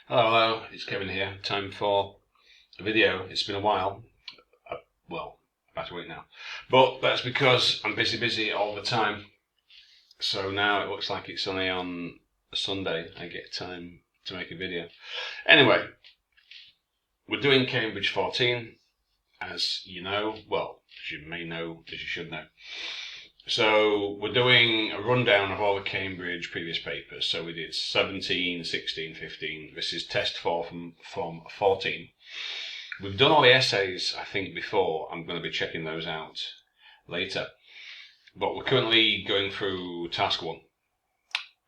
Hello, it's Kevin here. Time for a video. It's been a while. Well, about a week now. But that's because I'm busy all the time. So now it looks like it's only on a Sunday I get time to make a video. Anyway, we're doing Cambridge 14, as you know. Well, as you may know, as you should know. So we're doing a rundown of all the Cambridge previous papers. So we did 17, 16, 15. This is test 4 from 14. We've done all the essays, I think, before. I'm going to be checking those out later. But we're currently going through task 1,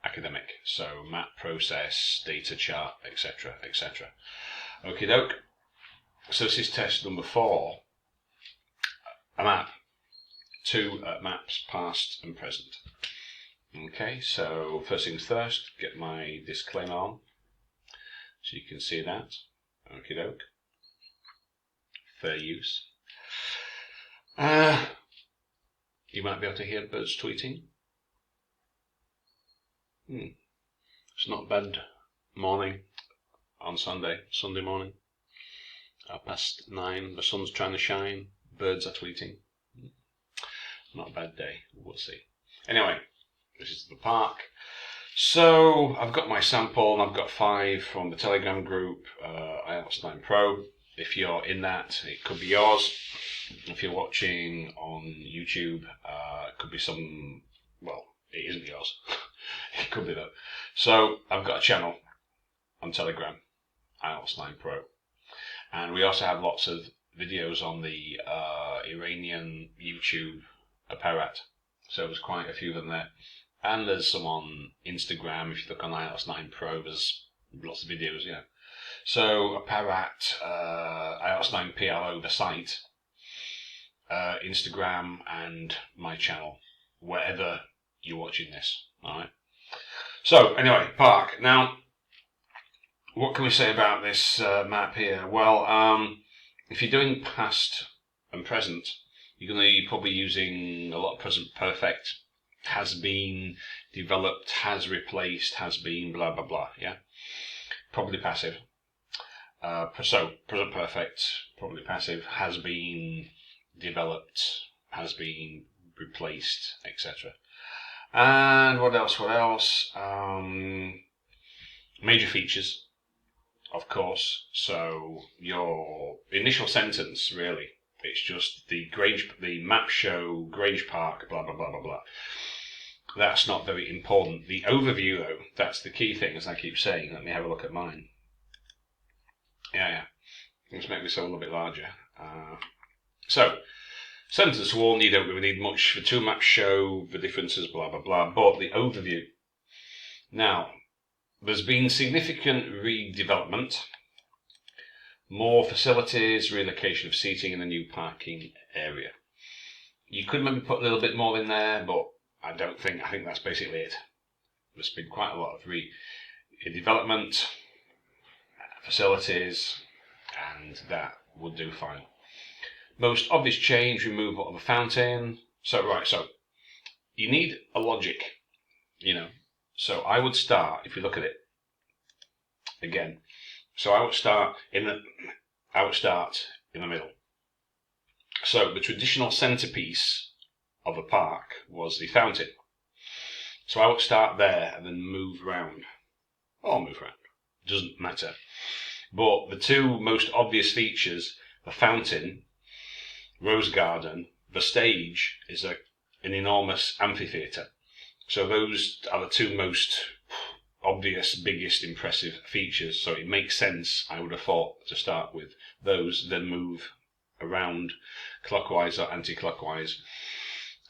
academic. So map, process, data chart, etc, etc. Okie doke. So this is test number 4, a map. 2 maps, past and present. Okay, so first things first, get my disclaimer on, so you can see that. Okie doke. Fair use. You might be able to hear birds tweeting. It's not a bad morning on Sunday morning. 9:30, the sun's trying to shine, birds are tweeting. Not a bad day, we'll see. Anyway, this is the park. So I've got my sample, and I've got 5 from the Telegram group, IELTS 9 Pro. If you're in that, it could be yours. If you're watching on YouTube, it could be some, well, it isn't yours. It could be though. So I've got a channel on Telegram, IELTS 9 Pro. And we also have lots of videos on the Iranian YouTube apparat, so there's quite a few of them there, and there's some on Instagram. If you look on IELTS 9 Pro, there's lots of videos, yeah. So apparat, IELTS 9 PLO, the site, Instagram, and my channel, wherever you're watching this. All right. So anyway, park. Now, what can we say about this map here? Well, if you're doing past and present, you're going to be probably using a lot of present perfect, has been, developed, has replaced, has been, blah, blah, blah, yeah? Probably passive. So, present perfect, probably passive, has been, developed, has been, replaced, etc. And what else? Major features, of course. So, your initial sentence, really. It's just the map show, Grange Park, blah, blah, blah, blah, blah. That's not very important. The overview, though, that's the key thing, as I keep saying. Let me have a look at mine. Yeah. Let's make this a little bit larger. So, sentence 1, you don't really need much. The 2 maps show the differences, blah, blah, blah. But the overview. Now, there's been significant redevelopment. More facilities, relocation of seating in a new parking area. You could maybe put a little bit more in there, but I think that's basically it. There's been quite a lot of redevelopment, facilities, and that would do fine. Most obvious change, removal of a fountain. So you need a logic, So I would start, if you look at it again. So I would start in the middle. So the traditional centerpiece of a park was the fountain. So I would start there and then move round. Or move round. Doesn't matter. But the 2 most obvious features, the fountain, rose garden, the stage is an enormous amphitheatre. So those are the 2 most obvious, biggest, impressive features. So it makes sense, I would have thought, to start with those, then move around clockwise or anti-clockwise.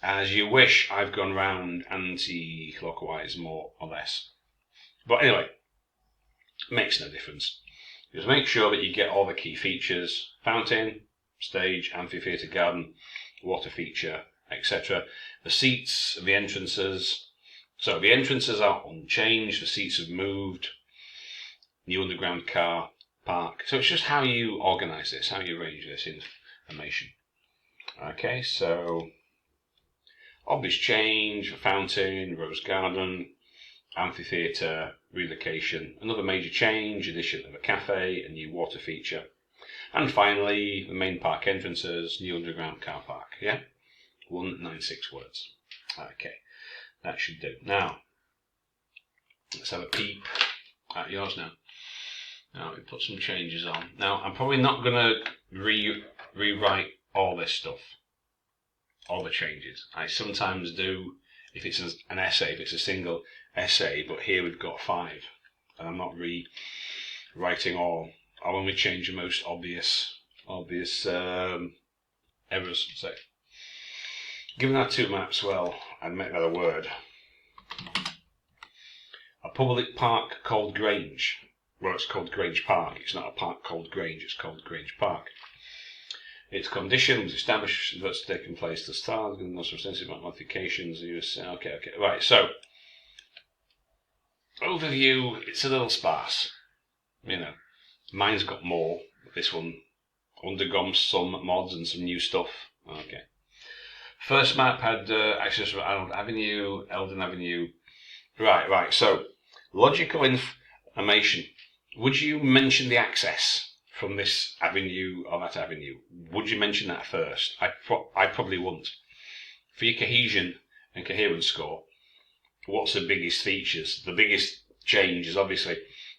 As you wish. I've gone round anti-clockwise more or less. But anyway, makes no difference. Just make sure that you get all the key features: fountain, stage, amphitheatre, garden, water feature, etc. The seats, the entrances. So the entrances are unchanged, the seats have moved, new underground car park. So it's just how you organise this, how you arrange this information. Okay, so obvious change, fountain, rose garden, amphitheatre, relocation, another major change, addition of a cafe, a new water feature. And finally, the main park entrances, new underground car park. Yeah? 196 words. Okay, that should do. Now, let's have a peep at yours now. Now, we put some changes on. Now, I'm probably not going to rewrite all this stuff, all the changes. I sometimes do if it's an essay, if it's a single essay, but here we've got 5, and I'm not rewriting all. I'll only change the most obvious errors. So, given our 2 maps, well, I'd make that a word. A public park called Grange. Well, it's called Grange Park. It's not a park called Grange, it's called Grange Park. Its conditions, established that's taken place to start, and no substantive modifications. Okay. Right, so, overview, it's a little sparse. You know, mine's got more. This one undergone some mods and some new stuff. Okay. First map had access to Eldon Avenue. Right. So, logical information. Would you mention the access from this avenue or that avenue? Would you mention that first? I probably wouldn't. For your cohesion and coherence score, what's the biggest features? The biggest change is obviously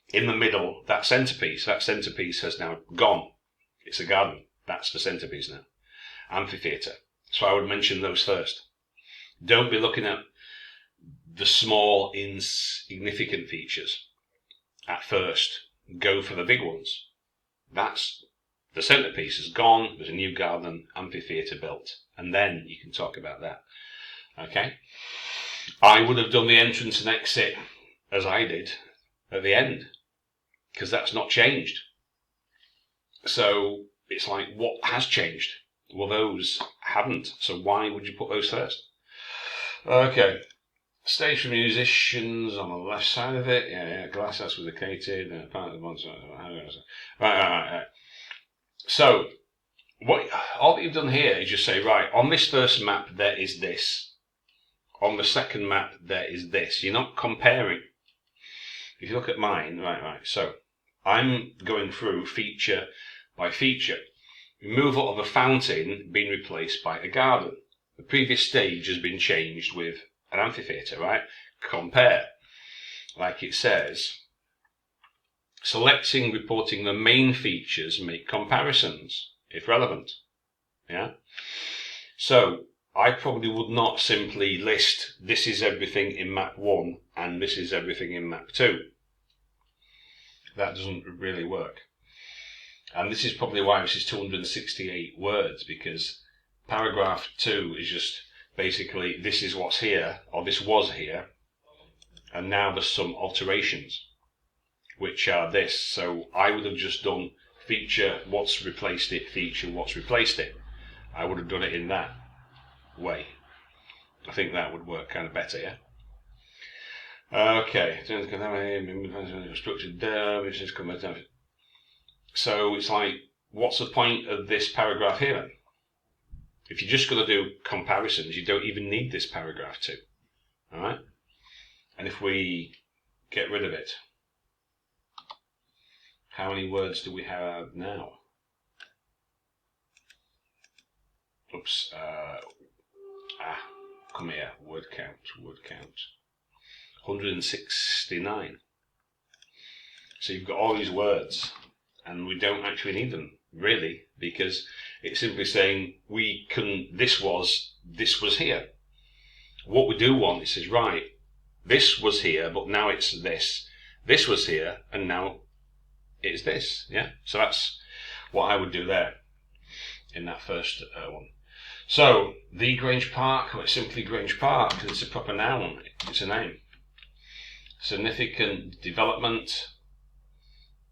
in the middle, that centrepiece. That centrepiece has now gone. It's a garden. That's the centrepiece now. Amphitheatre. So I would mention those first. Don't be looking at the small, insignificant features at first. Go for the big ones. That's the centrepiece is gone. There's a new garden, amphitheatre built, and then you can talk about that. Okay. I would have done the entrance and exit as I did at the end, because that's not changed. So it's like, what has changed? Well, those haven't. So why would you put those first? Okay. Stage for musicians on the left side of it. Yeah. Glasshouse was located. Part of the one side. Right. So, all that you've done here is just say, right, on this first map there is this. On the second map there is this. You're not comparing. If you look at mine, right. So, I'm going through feature by feature. Removal of a fountain being replaced by a garden. The previous stage has been changed with an amphitheatre, right? Compare. Like it says, selecting, reporting the main features, make comparisons, if relevant. Yeah? So, I probably would not simply list, this is everything in map 1 and this is everything in map 2. That doesn't really work. And this is probably why this is 268 words, because paragraph 2 is just basically, this is what's here, or this was here, and now there's some alterations, which are this. So I would have just done feature, what's replaced it, feature, what's replaced it. I would have done it in that way. I think that would work kind of better, yeah? Okay. So it's like, what's the point of this paragraph here then? If you're just going to do comparisons, you don't even need this paragraph 2. Alright? And if we get rid of it, how many words do we have now? Oops. Come here. Word count. 169. So you've got all these words, and we don't actually need them, really, because it's simply saying this was here. What we do want, it says, right, this was here, but now it's this. This was here, and now it's this, yeah? So that's what I would do there in that first one. So, the Grange Park, well, it's simply Grange Park, because it's a proper noun, it's a name. Significant development.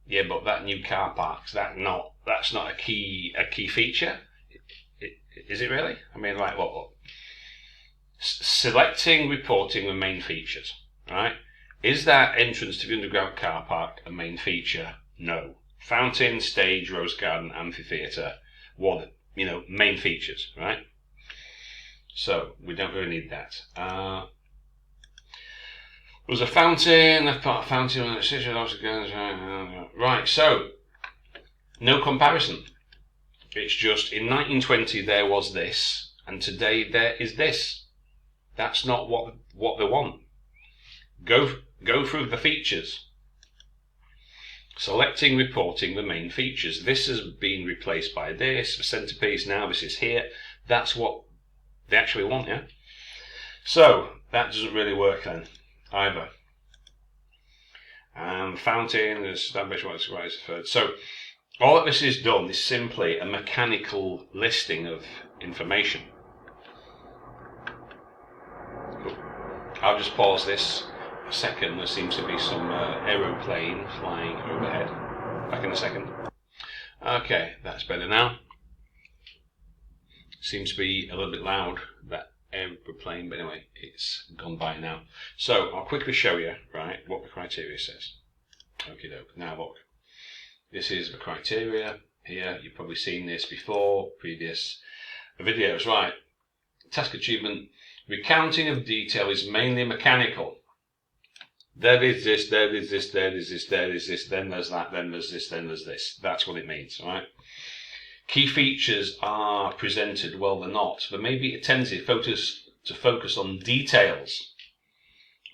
Yeah, but that new car park, that's not a key feature. Is it really? I mean, like what? Selecting, reporting the main features. Right? Is that entrance to the underground car park a main feature? No. Fountain, stage, rose garden, amphitheatre. Main features. Right? So we don't really need that. was a fountain, left part of fountain, right, so no comparison. It's just in 1920 there was this, and today there is this. That's not what they want. Go through the features. Selecting, reporting the main features. This has been replaced by this, the centerpiece, now this is here. That's what they actually want, yeah? So, that doesn't really work then, either. Fountain, established what is referred. So, all of this is done is simply a mechanical listing of information. Cool. I'll just pause this a second. There seems to be some aeroplane flying overhead. Back in a second. Okay, that's better now. Seems to be a little bit loud, that aeroplane, but anyway, it's gone by now. So I'll quickly show you, right, what the criteria says. Okie doke. Now look, this is the criteria here. You've probably seen this before, previous videos, right? Task achievement. Recounting of detail is mainly mechanical. There is this, there is this, there is this, there is this, then there's that, then there's this, then there's this. That's what it means, right? Key features are presented, well, they're not. There may be a tendency to focus on details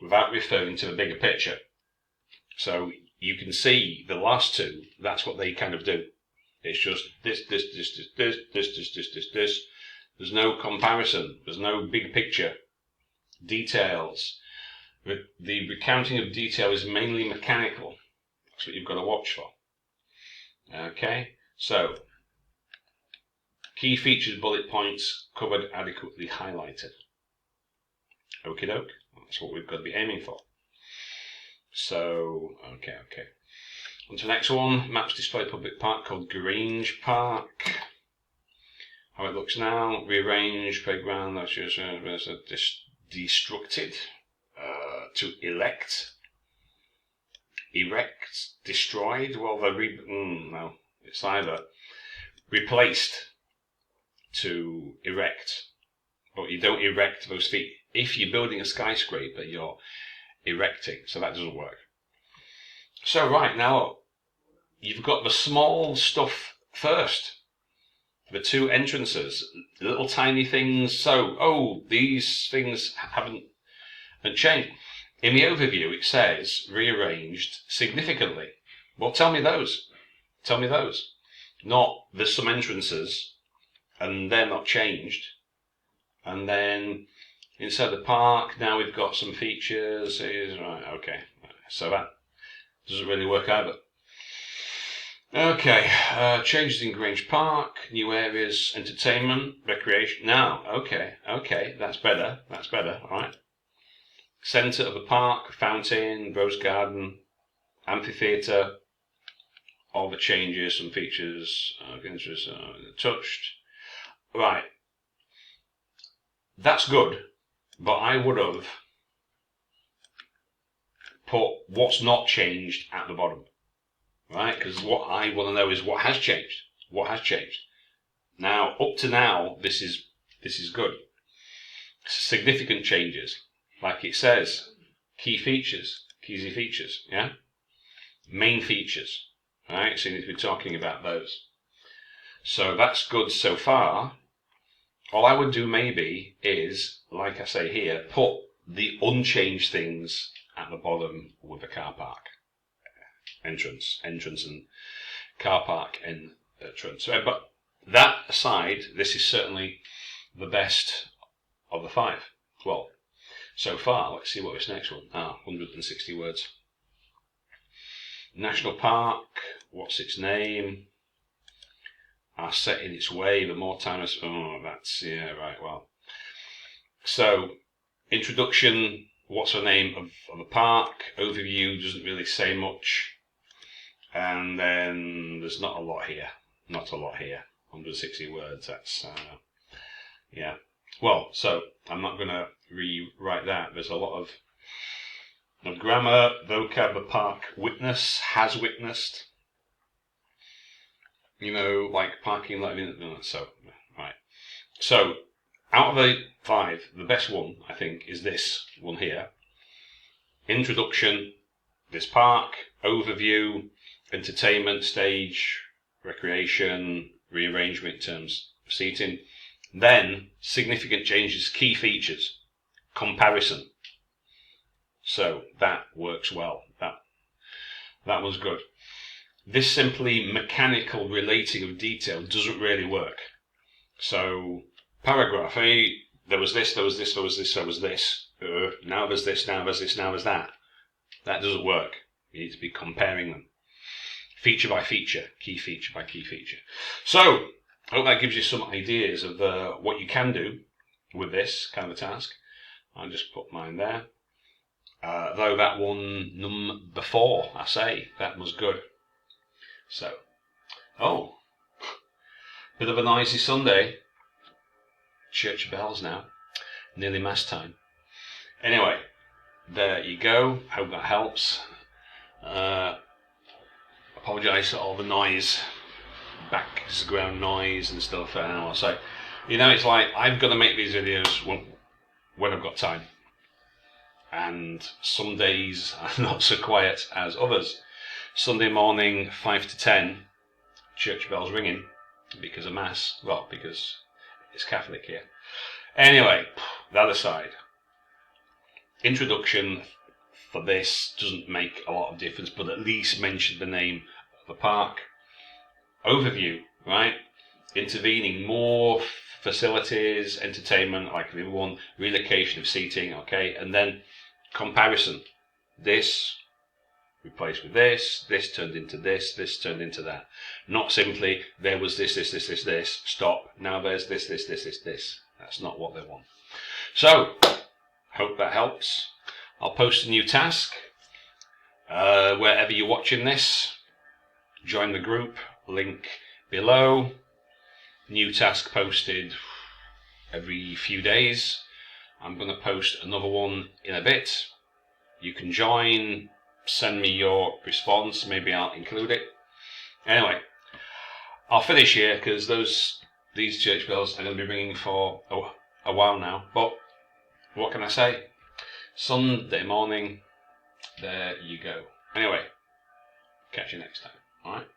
without referring to the bigger picture. So you can see the last two, that's what they kind of do. It's just this. There's no comparison. There's no big picture. Details. The recounting of detail is mainly mechanical. That's what you've got to watch for. Okay, so key features, bullet points, covered, adequately highlighted. Okie doke. That's what we've got to be aiming for. So, okay. On to the next one. Maps display public park called Grange Park. How it looks now. Rearranged, playground, that's just destructed. To erect, destroyed. Well, no. It's either replaced to erect, but you don't erect those feet. If you're building a skyscraper, you're erecting, so that doesn't work. So right now, you've got the small stuff first. The two entrances, little tiny things. So, these things haven't changed. In the overview, it says rearranged significantly. Well, tell me those. Not there's some entrances and they're not changed. And then inside the park, now we've got some features. Right, okay. So that doesn't really work either. Okay, changes in Grange Park, new areas, entertainment, recreation. Now, okay, that's better, all right. Centre of the park, fountain, rose garden, amphitheatre, all the changes, some features, touched. Right, that's good, but I would have put what's not changed at the bottom, right? Because what I want to know is what has changed. Now, up to now, this is good. Significant changes. Like it says, key features, yeah? Main features, right? So you need to be talking about those. So that's good so far. All I would do maybe is, like I say here, put the unchanged things at the bottom with the car park. Entrance and car park entrance. But that aside, this is certainly the best of the 5. Well, so far, let's see what this next one. 160 words. National Park, what's its name? Are set in its way, the more time is... well. So, introduction, what's the name of the park? Overview doesn't really say much. And then there's not a lot here. 160 words, that's... yeah. Well, so I'm not going to rewrite that. There's a lot of grammar, vocab, the park has witnessed. Like parking lot. So, right. So, out of the 5, the best one, I think, is this one here. introduction, this park, overview, entertainment, stage, recreation, rearrangement in terms of seating. Then significant changes, key features, comparison. So that works well. That was good. This simply mechanical relating of detail doesn't really work. So paragraph A, there was this, there was this, there was this, there was this. Now there's this, now there's this, now there's that. That doesn't work. You need to be comparing them. Feature by feature, key feature by key feature. So, I hope that gives you some ideas of what you can do with this kind of a task. I'll just put mine there. Though that one number 4, I say, that was good. So, bit of a noisy Sunday. Church bells now. Nearly mass time. Anyway, there you go. Hope that helps. Apologise for all the noise, background noise and stuff. So, it's like I've got to make these videos when I've got time. And some days are not so quiet as others. Sunday morning, 5 to 10, church bells ringing because of mass. Well, because it's Catholic here. Anyway, that aside, introduction for this doesn't make a lot of difference, but at least mention the name of the park. Overview, right? Intervening, more facilities, entertainment, like the one, relocation of seating, okay? And then comparison. This replaced with this turned into this turned into that. Not simply, there was this, stop, now there's this. That's not what they want. So, hope that helps. I'll post a new task. Wherever you're watching this, join the group, link below. New task posted every few days. I'm going to post another one in a bit. You can join, send me your response, maybe I'll include it. Anyway, I'll finish here because these church bells are going to be ringing for a while now. But what can I say? Sunday morning, there you go. Anyway, catch you next time. Alright?